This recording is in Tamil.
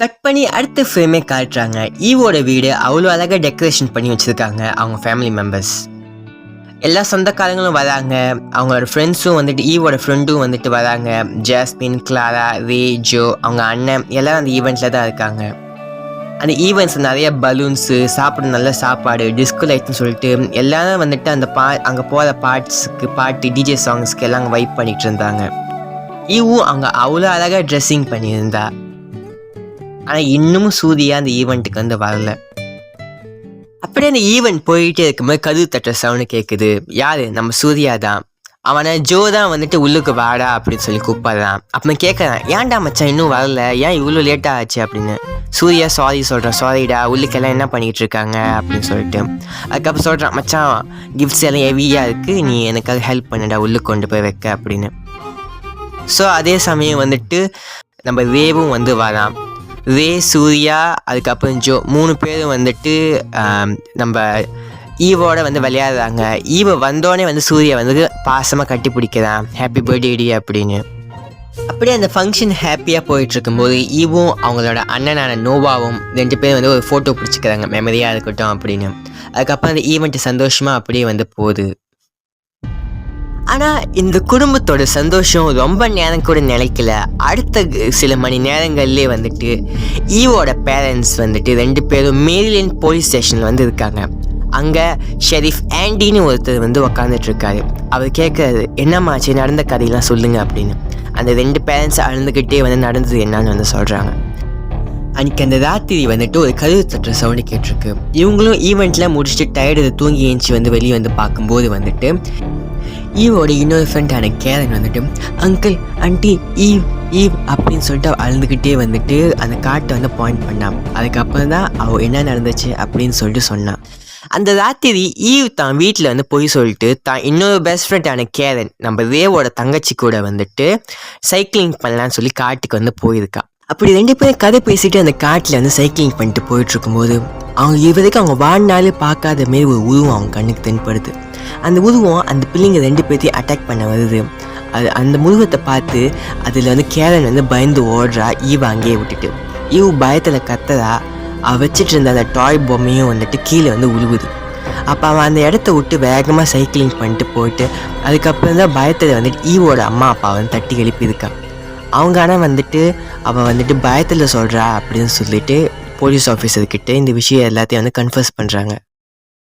கட் பண்ணி அடுத்த ஃப்ரேமே காட்டுறாங்க. ஈவோட வீடு அவ்வளோ அழகாக டெக்கரேஷன் பண்ணி வச்சுருக்காங்க அவங்க ஃபேமிலி மெம்பர்ஸ். எல்லா சொந்தக்காரங்களும் வராங்க. அவங்களோட ஃப்ரெண்ட்ஸும் வந்துட்டு ஈவோட ஃப்ரெண்டும் வந்துட்டு வராங்க. ஜாஸ்மின், கிளாரா, ரே, ஜோ, அவங்க அண்ணன் எல்லாரும் அந்த ஈவெண்ட்டில் தான் இருக்காங்க. அந்த ஈவெண்ட்ஸ் நிறைய பலூன்ஸு, சாப்பிட நல்ல சாப்பாடு, டிஸ்கோ லைட்னு சொல்லிட்டு எல்லாரும் வந்துட்டு அந்த அங்கே போகிற பாட்டு டிஜே சாங்ஸ்க்கு எல்லாம் அங்கே வைப் பண்ணிகிட்டு இருந்தாங்க. ஈவும் அங்கே அவ்வளோ அழகாக ட்ரெஸ்ஸிங் பண்ணியிருந்தா. ஆனால் இன்னமும் சூர்யா அந்த ஈவெண்ட்டுக்கு வந்து வரல. அப்படியே அந்த ஈவெண்ட் போயிட்டே இருக்கும்போது கதவு தட்டுற சவுண்டு கேட்குது. யார்? நம்ம சூர்யா தான். அவனை ஜோ தான் வந்துட்டு உள்ளுக்கு வாடா அப்படின்னு சொல்லி கூப்பிட்றான். அப்போ கேட்குறான், ஏன்டா மச்சான் இன்னும் வரல, ஏன் இவ்வளோ லேட்டாக ஆச்சு அப்படின்னு. சூர்யா சாரி சொல்கிறான், சாரிடா உள்ளுக்கெல்லாம் என்ன பண்ணிகிட்டு இருக்காங்க அப்படின்னு சொல்லிட்டு. அதுக்கப்புறம் சொல்கிறான், மச்சான் கிஃப்ட்ஸ் எல்லாம் ஹெவியாக இருக்குது, நீ எனக்காக ஹெல்ப் பண்ணுடா உள்ளுக்கு கொண்டு போய் வைக்க அப்படின்னு. ஸோ அதே சமயம் வந்துட்டு நம்ம ரேவும் வந்து வரான். ரே, சூர்யா, அதுக்கப்புறம் ஜோ 3 பேரும் வந்துட்டு நம்ம ஈவோட வந்து விளையாடுறாங்க. ஈவோ வந்தோடனே வந்து சூர்யா வந்து பாசமாக கட்டி பிடிக்கிறான், ஹாப்பி பர்த்டே அப்படின்னு. அப்படியே அந்த ஃபங்க்ஷன் ஹாப்பியாக போயிட்டுருக்கும்போது ஈவும் அவங்களோட அண்ணனான நோவாவும் 2 பேரும் வந்து ஒரு ஃபோட்டோ பிடிச்சிக்கிறாங்க, மெமரியாக இருக்கட்டும் அப்படின்னு. அதுக்கப்புறம் அந்த ஈவெண்ட்டு சந்தோஷமாக அப்படியே வந்து போகுது. ஆனால் இந்த குடும்பத்தோட சந்தோஷம் ரொம்ப நேரம் கூட நிலைக்கல. அடுத்த சில மணி நேரங்கள்லேயே வந்துட்டு ஈவோட பேரண்ட்ஸ் வந்துட்டு 2 பேரும் மேரிலேண்ட் போலீஸ் ஸ்டேஷனில் வந்து இருக்காங்க. அங்கே ஷெரீஃப் ஆண்டின்னு ஒருத்தர் வந்து உக்காந்துட்டு இருக்காரு. அவர் கேட்குறாரு, என்னம்மாச்சு, நடந்த கதையெல்லாம் சொல்லுங்கள் அப்படின்னு. அந்த 2 பேரண்ட்ஸ் அழுந்துக்கிட்டே வந்து நடந்தது என்னன்னு வந்து சொல்கிறாங்க. அன்றைக்கி அந்த ராத்திரி வந்துட்டு ஒரு கதவு தட்டுற சவுண்டு கேட்டிருக்கு. இவங்களும் ஈவெண்ட்டில் முடிச்சுட்டு டயர்டு தூங்கி ஏஞ்சி வந்து வெளியே வந்து பார்க்கும்போது வந்துட்டு ஈவோட இன்னொரு ஃப்ரெண்டான கேரன் வந்துட்டு, அங்கிள், ஆண்டி, ஈவ் அப்படின்னு சொல்லிட்டு அழுந்துக்கிட்டே வந்துட்டு அந்த காட்டை வந்து பாயிண்ட் பண்ணான். அதுக்கப்புறம் தான் அவள் என்ன நடந்துச்சு அப்படின்னு சொல்லிட்டு சொன்னான். அந்த ராத்திரி ஈவ் தான் வீட்டில் வந்து போய் சொல்லிட்டு தான் இன்னொரு பெஸ்ட் ஃப்ரெண்டான கேரன், நம்ம ரேவோட தங்கச்சி கூட வந்துட்டு சைக்கிளிங் பண்ணலான்னு சொல்லி காட்டுக்கு வந்து போயிருக்கா. அப்படி 2 பேரும் கதை பேசிட்டு அந்த காட்டில் வந்து சைக்கிளிங் பண்ணிட்டு போயிட்டுருக்கும்போது அவங்க இதுவரைக்கும் அவங்க வாழ்நாளே பார்க்காத மாரி ஒரு உருவம் அவங்க கண்ணுக்கு தென்படுது. அந்த உருவம் அந்த பிள்ளைங்க 2 பேர்த்தையும் அட்டாக் பண்ண வருது. அந்த உருவத்தை பார்த்து அதில் வந்து கேரன் வந்து பயந்து ஓடுறா, ஈவ் அங்கேயே விட்டுட்டு. ஈவ் பயத்தில் கத்துறா. அவள் வச்சுட்டு இருந்த அந்த டாய் பொம்மையும் வந்துட்டு கீழே வந்து உழுவுது. அப்போ அவன் அந்த இடத்த விட்டு வேகமாக சைக்கிளிங் பண்ணிட்டு போயிட்டு அதுக்கப்புறம் தான் பயத்தில் வந்துட்டு ஈவோட அம்மா அப்பா வந்து தட்டி எழுப்பியிருக்கா. அவங்க ஆனால் வந்துட்டு அவள் வந்துட்டு பயத்தில் சொல்கிறா அப்படின்னு சொல்லிட்டு போலீஸ் ஆஃபீஸர்கிட்ட இந்த விஷயம் எல்லாத்தையும் வந்து கன்ஃபர்ஸ் பண்ணுறாங்க.